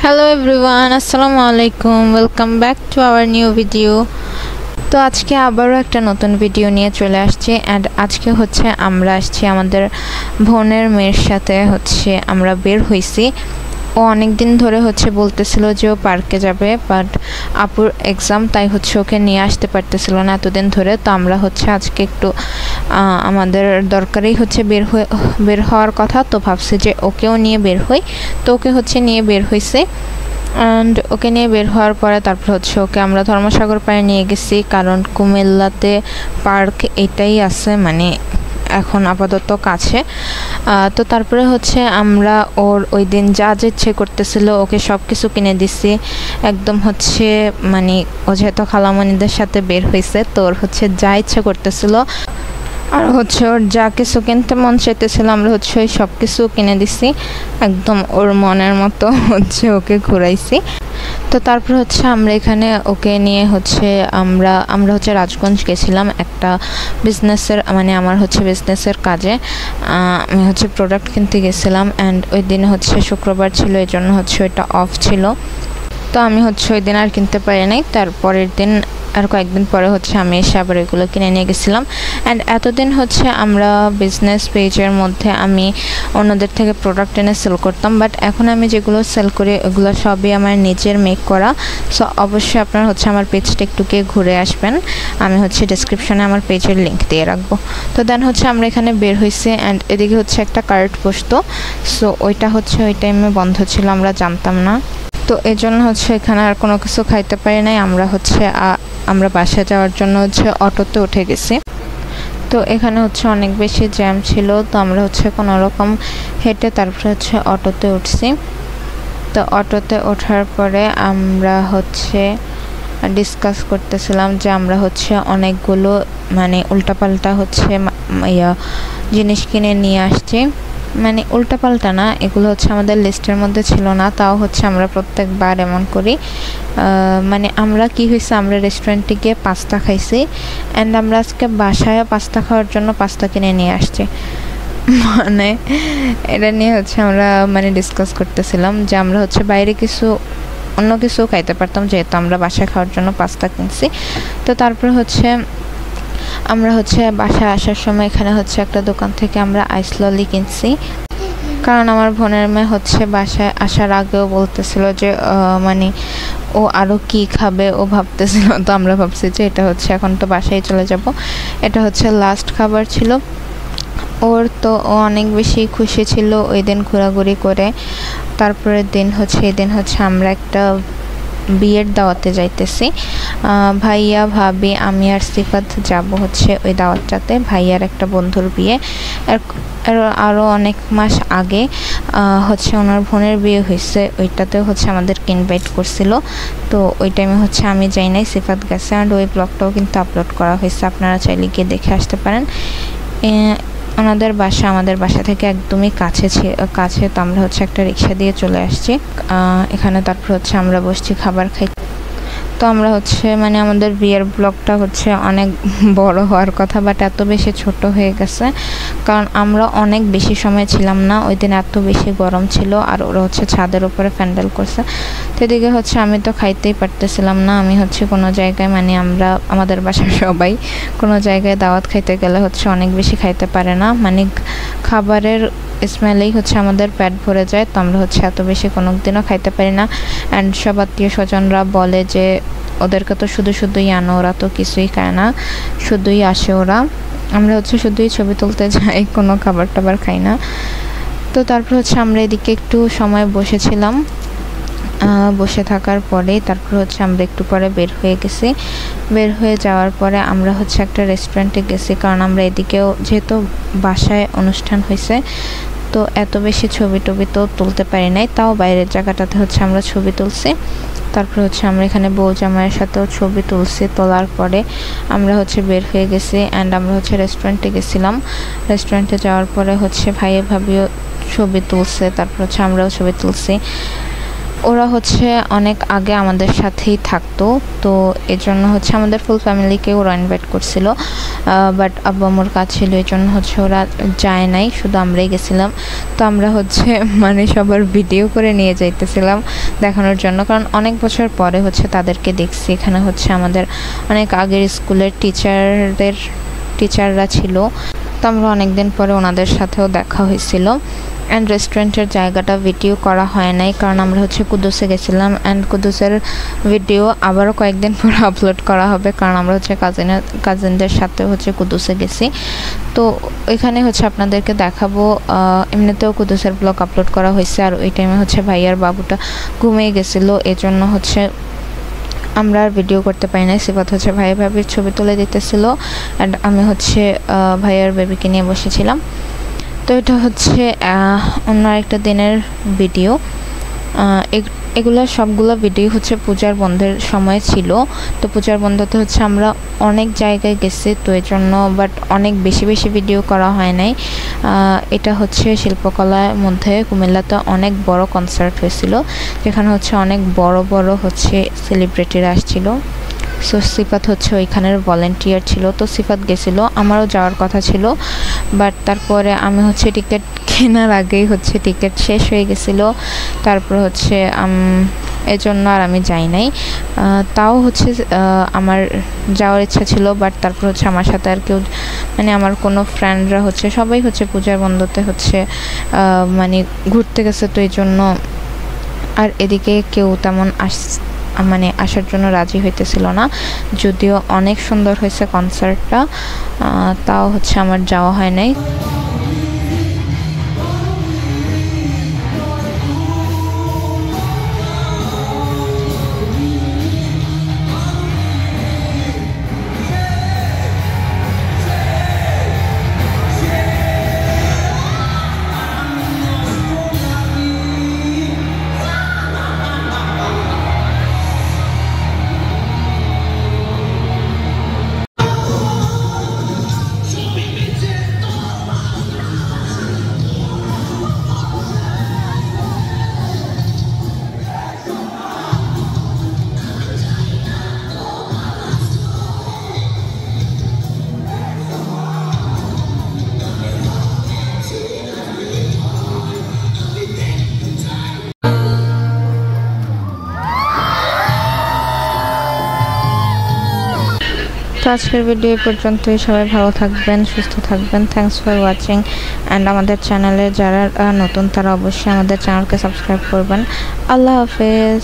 Hello everyone, Assalamu alaikum. Welcome back to our new video. তো আজকে আবারও একটা নতুন ভিডিও নিয়ে চলে আসছি এন্ড আজকে হচ্ছে আমরা আসছি আমাদের বোনের মেয়ের সাথে হচ্ছে আমরা বের হইছি। ও অনেক দিন ধরে হচ্ছে বলতেছিল যে ও পার্কে যাবে, বাট আপুর এক্সাম, তাই হচ্ছে ওকে নিয়ে আসতে পারতেছিল না এতদিন ধরে। তো আমরা হচ্ছে আজকে একটু আমাদের দরকারই হচ্ছে বের হওয়ার কথা, তো ভাবছি যে ওকেও নিয়ে বের হই। তো ওকে হচ্ছে নিয়ে বের হইছে অ্যান্ড ওকে নিয়ে বের হওয়ার পরে তারপর হচ্ছে ওকে আমরা ধর্মসাগর পাড়ে নিয়ে গেছি, কারণ কুমিল্লাতে পার্ক এটাই আছে, মানে এখন আপাতত কাছে। তো তারপরে হচ্ছে আমরা ওর ওই দিন যা যা ইচ্ছে করতেছিল ওকে সব কিছু কিনে দিছি একদম হচ্ছে, মানে ও যেহেতু খালামণিদের সাথে বের হয়েছে তো ওর হচ্ছে যা ইচ্ছে করতেছিল আর হচ্ছে ওর যা কিছু কিনতে মন চাইতেছিল আমরা হচ্ছে ওই সব কিছু কিনে দিছি, একদম ওর মনের মতো হচ্ছে ওকে ঘুরাইছি। তো তারপর হচ্ছে আমরা এখানে ওকে নিয়ে হচ্ছে আমরা হচ্ছে রাজগঞ্জ গেছিলাম একটা বিজনেসের, মানে আমার হচ্ছে বিজনেসের কাজে। আমি হচ্ছে প্রোডাক্ট কিনতে গেছিলাম অ্যান্ড ওই দিন হচ্ছে শুক্রবার ছিল, এই জন্য হচ্ছে ওইটা অফ ছিল। তো আমি হচ্ছে ওই দিন আর কিনতে পারি নাই। তারপরের দিন আর কয়েকদিন পরে হচ্ছে আমি এসে আবার এগুলো কিনে নিয়ে গেছিলাম। অ্যান্ড এতদিন হচ্ছে আমরা বিজনেস পেজের মধ্যে আমি অন্যদের থেকে প্রোডাক্ট এনে সেল করতাম, বাট এখন আমি যেগুলো সেল করি ওগুলো সবই আমার নিজের মেক করা। সো অবশ্যই আপনারা হচ্ছে আমার পেজটা একটু গিয়ে ঘুরে আসবেন, আমি হচ্ছে ডেসক্রিপশনে আমার পেজের লিঙ্ক দিয়ে রাখবো। তো দেন হচ্ছে আমরা এখানে বের হয়েছি অ্যান্ড এদিকে হচ্ছে একটা কার্ট বসতো, সো ওইটা হচ্ছে ওই টাইমে বন্ধ ছিল, আমরা জানতাম না। তো এই জন্য হচ্ছে এখানে আর কোনো কিছু খাইতে পারি নাই। আমরা বাসায় যাওয়ার জন্য হচ্ছে অটোতে উঠে গেছি। তো এখানে হচ্ছে অনেক বেশি জ্যাম ছিল, তো আমরা হচ্ছে কোনো রকম হেঁটে তারপরে হচ্ছে অটোতে উঠছি। তো অটোতে ওঠার পরে আমরা হচ্ছে ডিসকাস করতেছিলাম যে আমরা হচ্ছে অনেকগুলো মানে উল্টাপাল্টা হচ্ছে জিনিস কিনে নিয়ে আসছি, মানে উল্টাপাল্টা না, এগুলো হচ্ছে আমাদের লিস্টের মধ্যে ছিল না, তাও হচ্ছে আমরা প্রত্যেকবার এমন করি। মানে আমরা কি হয়েছে, আমরা রেস্টুরেন্টে গিয়ে পাস্তা খাইছি অ্যান্ড আমরা আজকে বাসায় পাস্তা খাওয়ার জন্য পাস্তা কিনে নিয়ে আসছি। মানে এটা নিয়ে হচ্ছে আমরা মানে ডিসকাস করতেছিলাম যে আমরা হচ্ছে বাইরে অন্য কিছু খাইতে পারতাম, যেহেতু আমরা বাসায় খাওয়ার জন্য পাস্তা কিনছি। তো তারপর হচ্ছে আমরা হচ্ছে বাসায় আসার সময় এখানে হচ্ছে একটা দোকান থেকে আমরা আইস ললি কিনছি, কারণ আমার বোনের মেয়ে হচ্ছে বাসায় আসার আগেও বলতেছিল যে মানে ও আরও কি খাবে ও ভাবতেছিল। তো আমরা ভাবছি যে এটা হচ্ছে এখন তো বাসায় চলে যাব, এটা হচ্ছে লাস্ট খাবার ছিল ওর। তো ও অনেক বেশি খুশি ছিল ওই দিন ঘোরাঘুরি করে। তারপরের দিন হচ্ছে এদিন হচ্ছে আমরা একটা বিয়ের দাওয়াতে যাইতেছি, ভাইয়া ভাবি আমি আর সিফাত যাব হচ্ছে ওই দাওয়াতটাতে, ভাইয়ার একটা বন্ধুর বিয়ে। আরও অনেক মাস আগে হচ্ছে ওনার বোনের বিয়ে হয়েছে, ওইটাতেও হচ্ছে আমাদেরকে ইনভাইট করছিল। তো ওই টাইমে হচ্ছে আমি যাই নাই, সিফাত গেছে অ্যান্ড ওই ব্লগটাও কিন্তু আপলোড করা হয়েছে, আপনারা চাইলে গিয়ে দেখে আসতে পারেন। ওনাদের বাসা আমাদের বাসা থেকে একদমই কাছে, তো আমরা হচ্ছে একটা রিক্সা দিয়ে চলে আসছি এখানে। তারপর হচ্ছে আমরা বসছি খাবার খাই। তো আমরা হচ্ছে মানে আমাদের বিয়ের ব্লগটা হচ্ছে অনেক বড় হওয়ার কথা, বাট এত বেশি ছোট হয়ে গেছে, কারণ আমরা অনেক বেশি সময় ছিলাম না ওই দিন, এত বেশি গরম ছিল আর ওরা হচ্ছে ছাদের উপরে প্যান্ডেল করছে। তো এদিকে হচ্ছে আমি তো খাইতেই পারতেছিলাম না, আমি হচ্ছে কোনো জায়গায় মানে আমাদের বাসার সবাই কোনো জায়গায় দাওয়াত খাইতে গেলে হচ্ছে অনেক বেশি খাইতে পারে না, মানে খাবারের স্মেলেই হচ্ছে আমাদের পেট ভরে যায়। তো আমরা হচ্ছে এত বেশি কোনো দিনও খাইতে পারি না। অ্যান্ড সব আত্মীয় স্বজনরা বলে যে ওদেরকে তো শুধুই আনো, ওরা তো কিছুই খায় না, শুধুই আসে ওরা, আমরা হচ্ছে শুধুই ছবি তুলতে যাই, কোনো খাবার টাবার খাই না। তো তারপর হচ্ছে আমরা এদিকে একটু সময় বসেছিলাম, বসে থাকার পরে তারপর হচ্ছে আমরা একটু পরে বের হয়ে যাওয়ার পরে আমরা হচ্ছে একটা রেস্টুরেন্টে গেছি, কারণ আমরা এদিকেও যেহেতু বাসায় অনুষ্ঠান হয়েছে তো এত বেশি ছবি টবি তো তুলতে পারি নাই, তাও বাইরের জায়গাটাতে হচ্ছে আমরা ছবি তুলছি। তারপর হচ্ছে আমরা এখানে বউ জামাইয়ের সাথেও ছবি তুলছি, তোলার পরে আমরা হচ্ছে বের হয়ে গেছি অ্যান্ড আমরা হচ্ছে রেস্টুরেন্টে গেছিলাম। রেস্টুরেন্টে যাওয়ার পরে হচ্ছে ভাইয়া ভাবিও ছবি তুলছে, তারপর হচ্ছে আমরাও ছবি তুলছি। ওরা হচ্ছে অনেক আগে আমাদের সাথেই থাকতো, তো এজন্য হচ্ছে আমাদের ফুল ফ্যামিলিকে ওরা ইনভাইট করছিল, বাট আব্বু আম্মুর কাজ ছিল, এই জন্য হচ্ছে ওরা যায় নাই, শুধু আমরাই গেছিলাম। তো আমরা হচ্ছে মানে সবার ভিডিও করে নিয়ে যাইতেছিলাম দেখানোর জন্য, কারণ অনেক বছর পরে হচ্ছে তাদেরকে দেখছি। এখানে হচ্ছে আমাদের অনেক আগের স্কুলের টিচাররা ছিল, তো আমরা অনেক দিন পরে ওনাদের সাথেও দেখা হয়েছিল। অ্যান্ড রেস্টুরেন্টের জায়গাটা ভিডিও করা হয় নাই, কারণ আমরা হচ্ছে কুদ্দুসে গেছিলাম, অ্যান্ড কুদ্দুসের ভিডিও আবারও কয়েকদিন পরে আপলোড করা হবে, কারণ আমরা হচ্ছে কাজিনদের সাথে হচ্ছে কুদ্দুসে গেছি। তো এখানে হচ্ছে আপনাদেরকে দেখাবো, এমনিতেও কুদ্দুসের ব্লগ আপলোড করা হয়েছে, আর ওই টাইমে হচ্ছে ভাইয়ার বাবুটা ঘুমিয়ে গেছিলো, এজন্য হচ্ছে আমরা আর ভিডিও করতে পারি না। সিফাত হচ্ছে ভাইয়া ভাবির ছবি তুলে দিতেছিল, অ্যান্ড আমি হচ্ছে ভাইয়ার বেবিকে নিয়ে বসেছিলাম। তো এটা হচ্ছে অন্য একটা দিনের ভিডিও। এগুলো সবগুলো ভিডিও হচ্ছে পূজার বন্ধের সময় ছিল। তো পূজার বন্ধতে হচ্ছে আমরা অনেক জায়গায় গেছি, তো এর জন্য বাট অনেক বেশি ভিডিও করা হয় নাই। এটা হচ্ছে শিল্পকলার মধ্যে কুমিল্লাতে অনেক বড় কনসার্ট হয়েছিল, যেখানে হচ্ছে অনেক বড় হচ্ছে সেলিব্রিটিরা আসছিল। সো সিফাত হচ্ছে ওইখানের ভলেন্টিয়ার ছিল, তো সিফাত গেছিলো, আমারও যাওয়ার কথা ছিল, বাট তারপরে আমি হচ্ছে টিকিট কেনার আগেই হচ্ছে টিকিট শেষ হয়ে গেছিলো, তারপর হচ্ছে এজন্য আর আমি যাই নাই। তাও হচ্ছে আমার যাওয়ার ইচ্ছা ছিল, বাট তারপর হচ্ছে আমার সাথে আর কেউ মানে আমার কোনো ফ্রেন্ডরা হচ্ছে সবাই হচ্ছে পূজার বন্ধতে হচ্ছে মানে ঘুরতে গেছে, তো এই জন্য আর এদিকে কেউ তেমন আসার জন্য রাজি হইতেছিল না। যদিও অনেক সুন্দর হয়েছে কনসার্টটা, তাও হচ্ছে আমার যাওয়া হয় নাই। তো আজকের ভিডিও পর্যন্তই। সবাই ভালো থাকবেন, সুস্থ থাকবেন। Thanks for watching. অ্যান্ড আমাদের চ্যানেলে যারা নতুন তারা অবশ্যই আমাদের চ্যানেলকে সাবস্ক্রাইব করবেন। আল্লাহ হাফেজ।